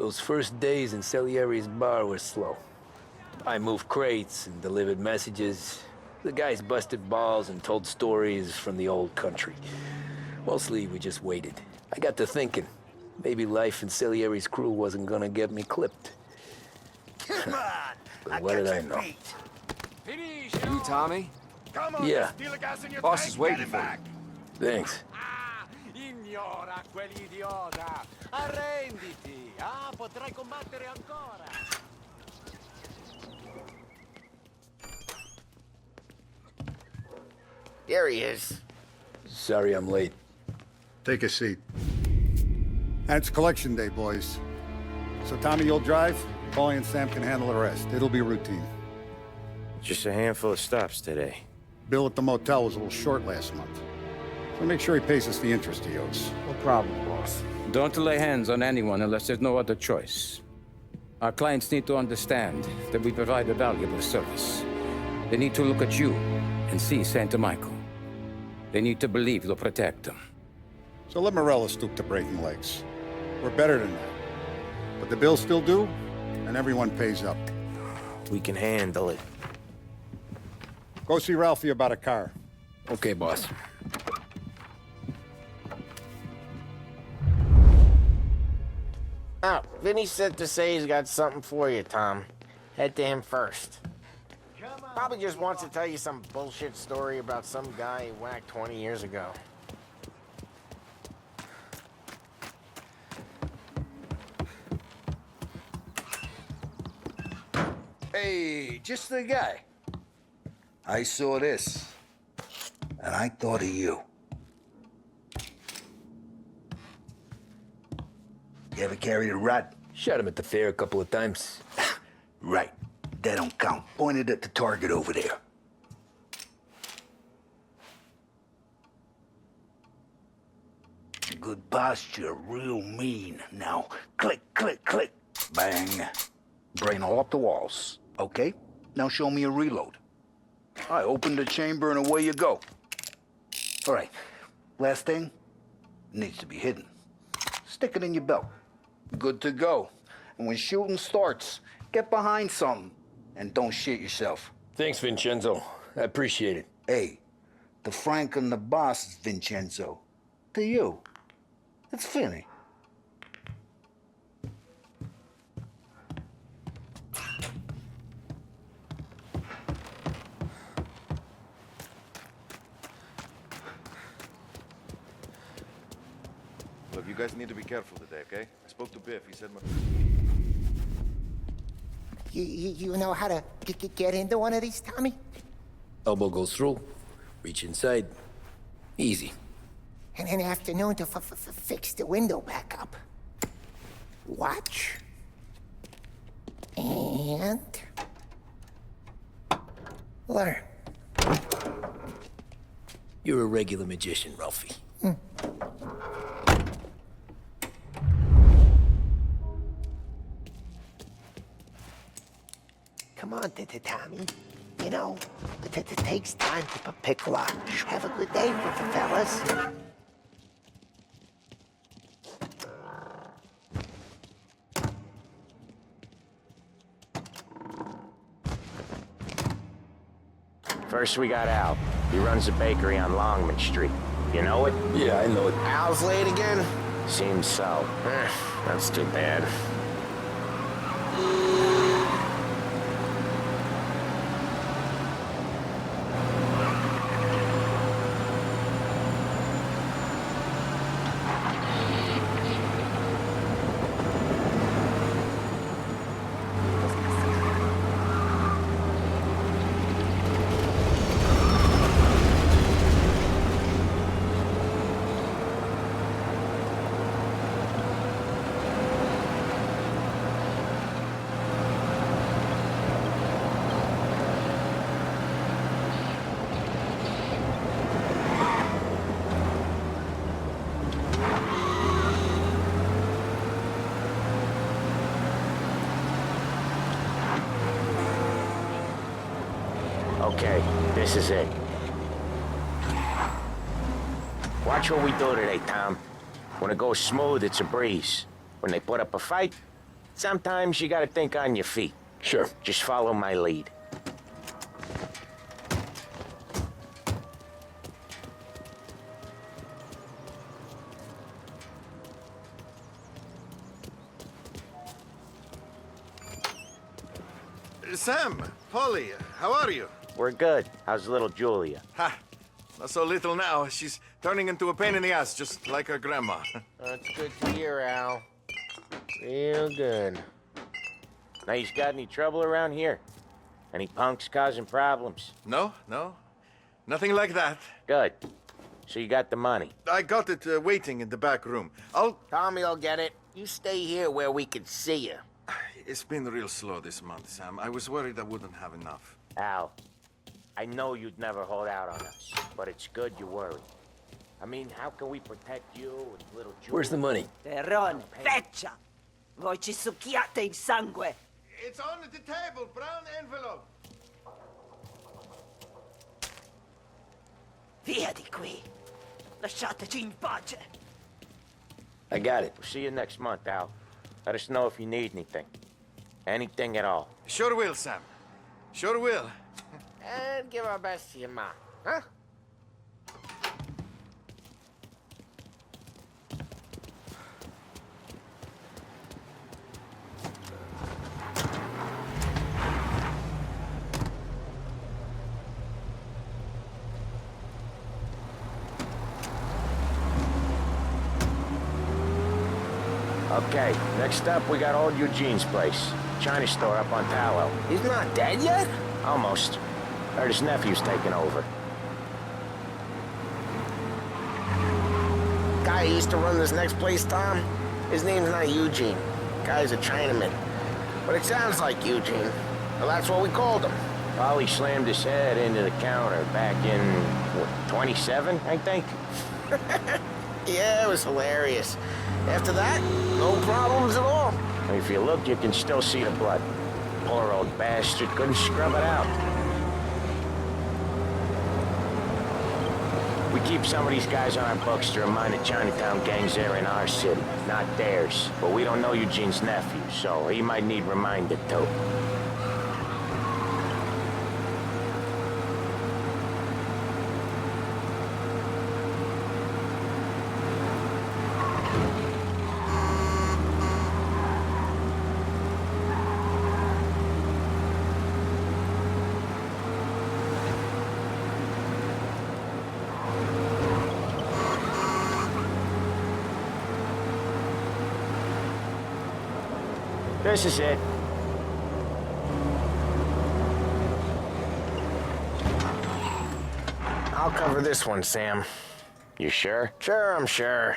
Those first days in Salieri's bar were slow. I moved crates and delivered messages. The guys busted balls and told stories from the old country. Mostly, we just waited. I got to thinking, maybe life in Salieri's crew wasn't gonna get me clipped. Come on! But what did I know? You, Tommy? Come on, Yeah. steal the gas in your Boss tank, is waiting get it for you. back. Thanks. Ignora quell'idiota! Arrenditi! Potrai combattere ancora! There he is. Sorry I'm late. Take a seat. And it's collection day, boys. So Tommy, you'll drive. Paulie and Sam can handle the rest. It'll be routine. Just a handful of stops today. Bill at the motel was a little short last month. So make sure he pays us the interest he owes. No problem, boss. Don't lay hands on anyone unless there's no other choice. Our clients need to understand that we provide a valuable service. They need to look at you and see Santa Michael. They need to believe you'll protect them. So let Morella stoop to breaking legs. We're better than that. But the bill's still due, and everyone pays up. We can handle it. Go see Ralphie about a car. Okay, boss. Oh, Vinny said to say he's got something for you, Tom. Head to him first. Probably just wants to tell you some bullshit story about some guy he whacked 20 years ago. Hey, just the guy. I saw this, and I thought of you. You ever carried a rat? Shot him at the fair a couple of times. Right. That don't count. Pointed at the target over there. Good posture, real mean. Now, click, click, click. Bang. Brain all up the walls. Okay? Now show me a reload. I open the chamber and away you go. All right. Last thing. Needs to be hidden. Stick it in your belt. Good to go. And when shooting starts, get behind something. And don't shit yourself. Thanks, Vincenzo. I appreciate it. Hey, to Frank and the boss is Vincenzo. To you, it's Vinny. Look, you guys need to be careful today, okay? I spoke to Biff. He said You know how to get into one of these, Tommy? Elbow goes through. Reach inside. Easy. And an afternoon to fix the window back up. Watch. And... learn. You're a regular magician, Ralphie. Come on, Tommy. You know, it takes time to pick lock. Have a good day, fellas. First we got Al. He runs a bakery on Longman Street. You know it? Yeah, I know it. Al's late again? Seems so. That's too bad. Okay, this is it. Watch what we do today, Tom. When it goes smooth, it's a breeze. When they put up a fight, Sometimes you gotta think on your feet. Sure. Just follow my lead. Sam, Polly, how are you? We're good. How's little Julia? Ha! Not so little now. She's turning into a pain in the ass, just like her grandma. That's good to hear, Al. Real good. Now, you got any trouble around here? Any punks causing problems? No, no. Nothing like that. Good. So you got the money? I got it waiting in the back room. Tommy will get it. You stay here where we can see you. It's been real slow this month, Sam. I was worried I wouldn't have enough. Al, I know you'd never hold out on us, but it's good you worry. I mean, how can we protect you and little Julia? Where's the money? Terrone, feccia! Voi ci succhiate il sangue! It's on the table, brown envelope. Via di qui! Lasciateci in pace! I got it. We'll see you next month, Al. Let us know if you need anything. Anything at all. Sure will, Sam. Sure will. And give our best to your ma, huh? Okay, next up we got old Eugene's place. China store up on Tallow. He's not dead yet? Almost. Heard his nephew's taking over. Guy who used to run this next place, Tom? His name's not Eugene. Guy's a Chinaman. But it sounds like Eugene. Well, that's what we called him. Polly slammed his head into the counter back in, what, 27, I think? Yeah, it was hilarious. After that, no problems at all. If you look, you can still see the blood. Poor old bastard couldn't scrub it out. We keep some of these guys on our books to remind the Chinatown gangs they're in our city, not theirs. But we don't know Eugene's nephew, so he might need reminded too. This is it. I'll cover this one, Sam. You sure? Sure, I'm sure.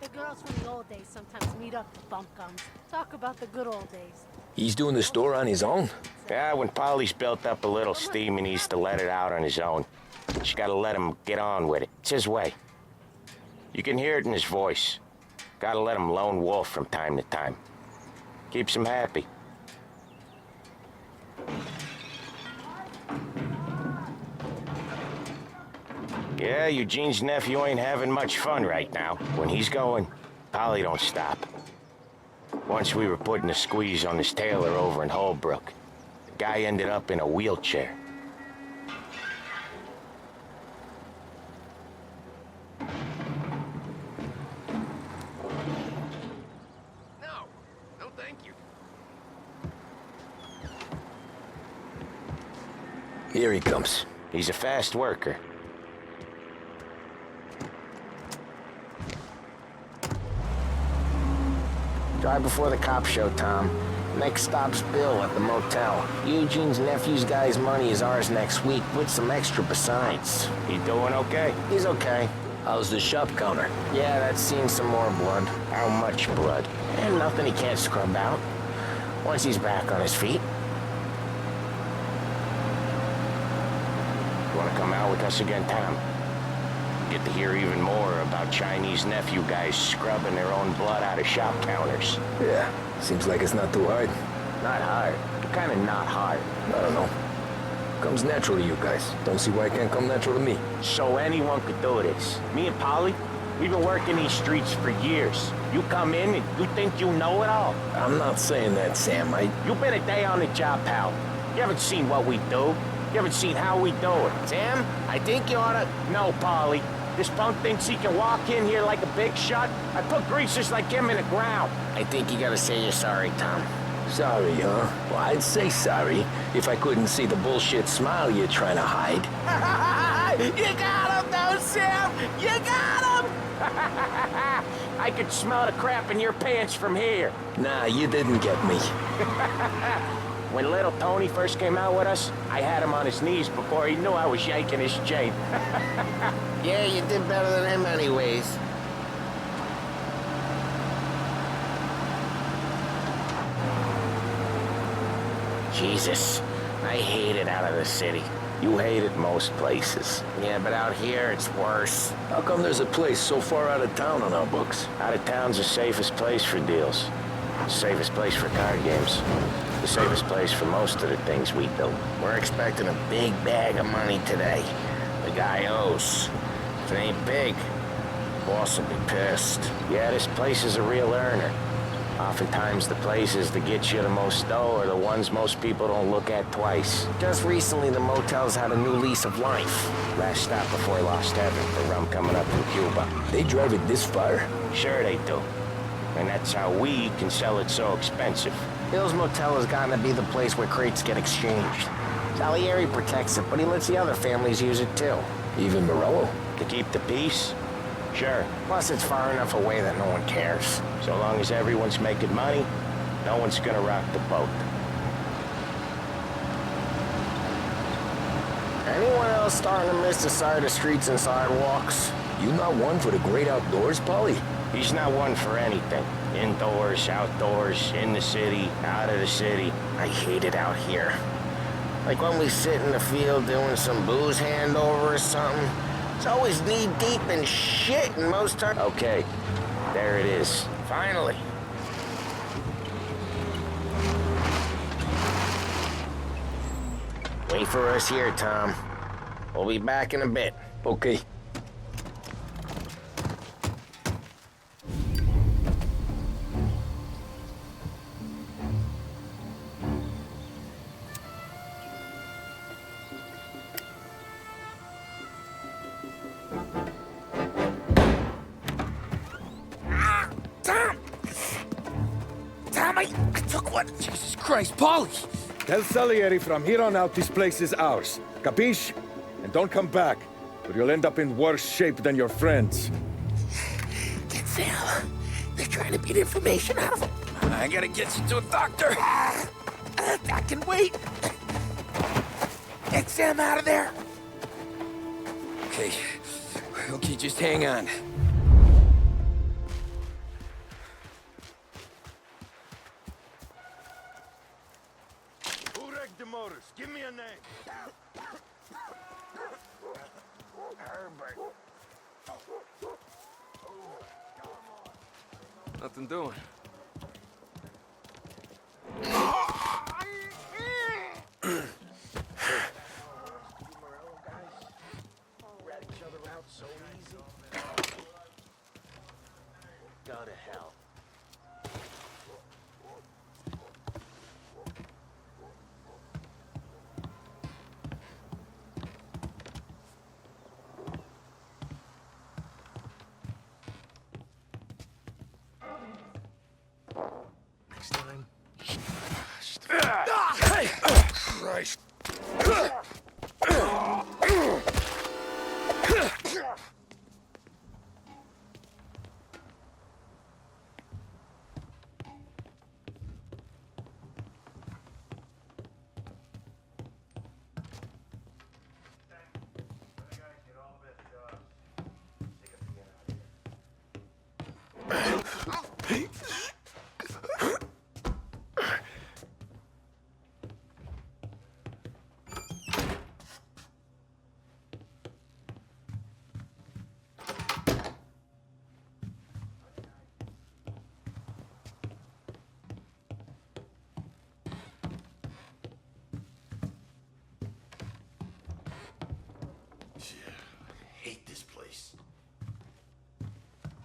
The girls from the old days sometimes meet up for bump gums. Talk about the good old days. He's doing the store on his own? Yeah, when Polly's built up a little steam, he needs to let it out on his own. Just gotta let him get on with it. It's his way. You can hear it in his voice. Gotta let him lone wolf from time to time. Keeps him happy. Yeah, Eugene's nephew ain't having much fun right now. When he's going, Polly don't stop. Once we were putting a squeeze on his tailor over in Holbrook. The guy ended up in a wheelchair. No, thank you. Here he comes. He's a fast worker. Drive before the cops show, Tom. Next stop's Bill at the motel. Eugene's nephew's guy's money is ours next week, with some extra besides. He doing okay? He's okay. How's the shop counter? Yeah, that's seen some more blood. How much blood? And nothing he can't scrub out. Once he's back on his feet. You wanna come out with us again, Tom? Get to hear even more about Chinese nephew guys scrubbing their own blood out of shop counters. Yeah, seems like it's not too hard. Not hard. Kinda not hard. I don't know. Comes natural to you guys. Don't see why it can't come natural to me. So anyone could do this. Me and Polly, We've been working these streets for years. You come in and you think you know it all. I'm not saying that, Sam. You've been a day on the job, pal. You haven't seen what we do. You haven't seen how we do it. Sam, I think you oughta... No, Paulie. This punk thinks he can walk in here like a big shot. I put greasers like him in the ground. I think you gotta say you're sorry, Tom. Sorry, huh? Well, I'd say sorry if I couldn't see the bullshit smile you're trying to hide. You got him, though, Sam! You got him! I could smell the crap in your pants from here. Nah, you didn't get me. When little Tony first came out with us, I had him on his knees before he knew I was yanking his chain. Yeah, you did better than him anyways. Jesus, I hate it out of the city. You hate it most places. Yeah, but out here, it's worse. How come there's a place so far out of town on our books? Out of town's the safest place for deals. The safest place for card games. The safest place for most of the things we do. We're expecting a big bag of money today. The guy owes. If it ain't big, boss will be pissed. Yeah, this place is a real earner. Oftentimes the places that get you the most dough are the ones most people don't look at twice. Just recently, the motel's had a new lease of life. Last stop before Lost Heaven for rum coming up from Cuba. They drive it this far? Sure they do. And that's how we can sell it so expensive. Bill's Motel has gotten to be the place where crates get exchanged. Salieri protects it, but he lets the other families use it too. Even Morello? To keep the peace? Sure. Plus, it's far enough away that no one cares. So long as everyone's making money, no one's gonna rock the boat. Anyone else starting to miss the side of streets and sidewalks? You not one for the great outdoors, Paulie? He's not one for anything. Indoors, outdoors, in the city, out of the city. I hate it out here. Like when we sit in the field doing some booze handover or something. It's always knee-deep in shit and most times... Okay, there it is. Finally. Wait for us here, Tom. We'll be back in a bit. Okay. Jesus Christ, Paulie! Tell Salieri from here on out this place is ours. Capiche? And don't come back, or you'll end up in worse shape than your friends. Get Sam. They're trying to beat information out of him. I gotta get you to a doctor. I can wait. Get Sam out of there. Okay. Okay, just hang on. Give me a name. Herbert. Nothing doing. Go to hell. Christ.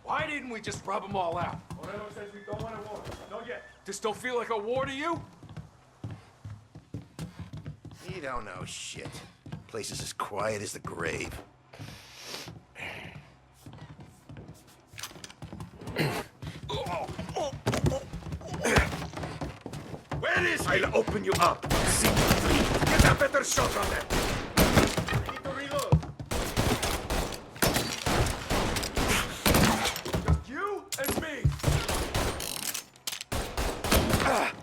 Why didn't we just rub them all out? Morello says we don't want a war. Not yet. This don't feel like a war to you? You don't know shit. Place is as quiet as the grave. Where is he? I'll open you up. See, get a better shot on that. I need to reload. Just you and me.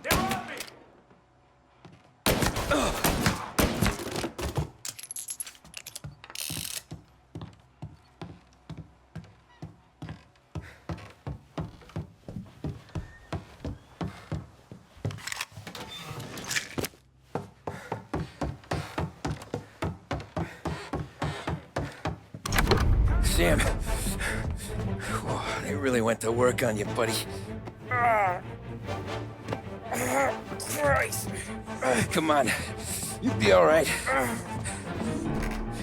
They're on me. Sam. They really went to work on you, buddy. Christ. Come on. You'll be all right.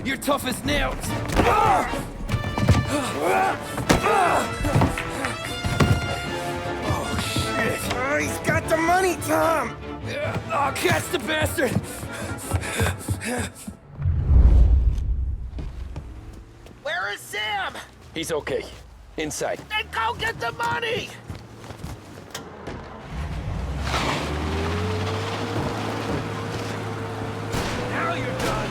You're tough as nails. Oh, shit. Oh, he's got the money, Tom. Oh, catch the bastard. Where is Sam? He's okay. Inside. Then go get the money! Now you're done.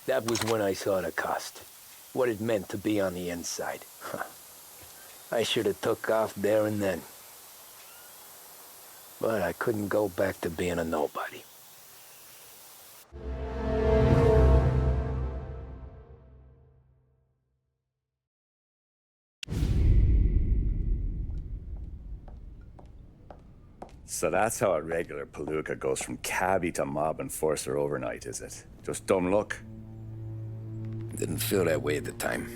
That was when I saw the cost. What it meant to be on the inside. I should have took off there and then. But I couldn't go back to being a nobody. So that's how a regular palooka goes from cabbie to mob enforcer overnight, is it? Just dumb luck? Didn't feel that way at the time.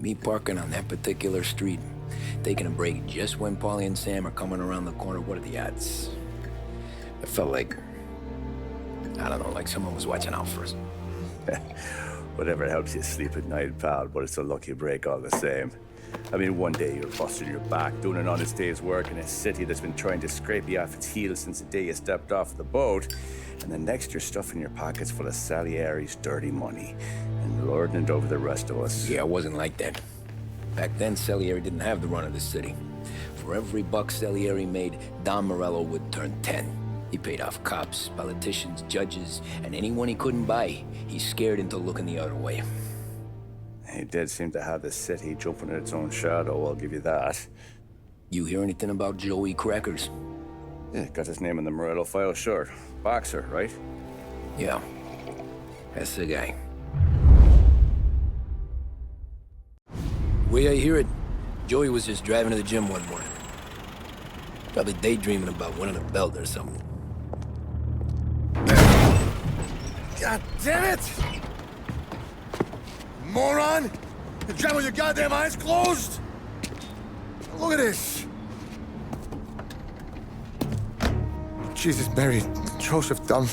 Me parking on that particular street, taking a break just when Paulie and Sam are coming around the corner, what are the odds? It felt like, I don't know, like someone was watching out for us. Whatever helps you sleep at night, pal, but it's a lucky break all the same. I mean, one day you're busting your back, doing an honest day's work in a city that's been trying to scrape you off its heels since the day you stepped off the boat, and the next you're stuffing your pockets full of Salieri's dirty money and lording it over the rest of us. Yeah, it wasn't like that. Back then, Salieri didn't have the run of the city. For every buck Salieri made, Don Morello would turn 10. He paid off cops, politicians, judges, and anyone he couldn't buy, he scared into looking the other way. He did seem to have the city jumping in its own shadow, I'll give you that. You hear anything about Joey Crackers? Yeah, got his name in the Morello file, sure. Boxer, right? Yeah, that's the guy. The way I hear it, Joey was just driving to the gym one morning. Probably daydreaming about winning a belt or something. God damn it! Moron! You drive with your goddamn eyes closed? Look at this! Jesus, Mary, Joseph, dumb.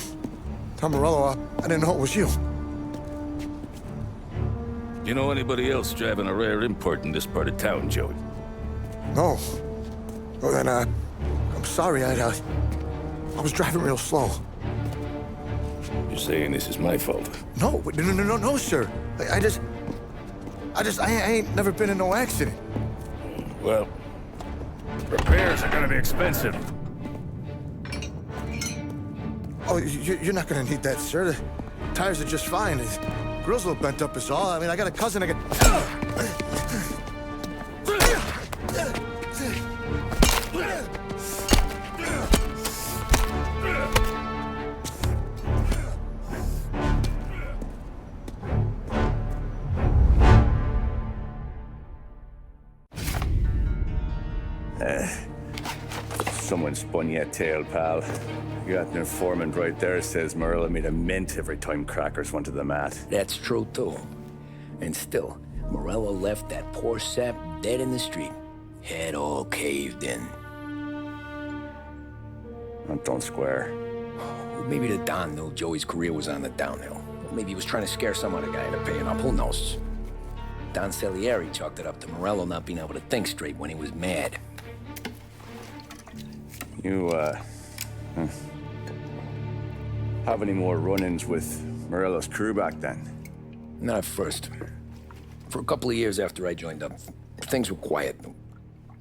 Tom Morello, I didn't know it was you. You know anybody else driving a rare import in this part of town, Joey? No. Well, then, I'm sorry, I was driving real slow. You're saying this is my fault? No, sir. I ain't never been in no accident. Well, repairs are gonna be expensive. Oh, you're not gonna need that, sir. The tires are just fine. The grill's a little bent up is all. I mean, I got a cousin I can... Someone spun you a tail, pal. You got an informant right there says Morello made a mint every time crackers went to the mat. That's true, too. And still, Morello left that poor sap dead in the street. Head all caved in. That don't square. Maybe the Don knew Joey's career was on the downhill. Or maybe he was trying to scare some other guy into paying up. Who knows? Don Salieri chalked it up to Morello not being able to think straight when he was mad. You, have any more run-ins with Morello's crew back then? Not at first. For a couple of years after I joined up, things were quiet.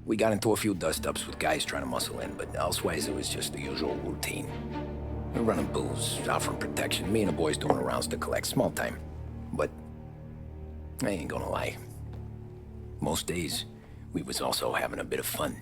We got into a few dust-ups with guys trying to muscle in, but elsewise it was just the usual routine. We're running booze, offering protection, me and the boys doing rounds to collect, small time. But I ain't gonna lie. Most days, we was also having a bit of fun.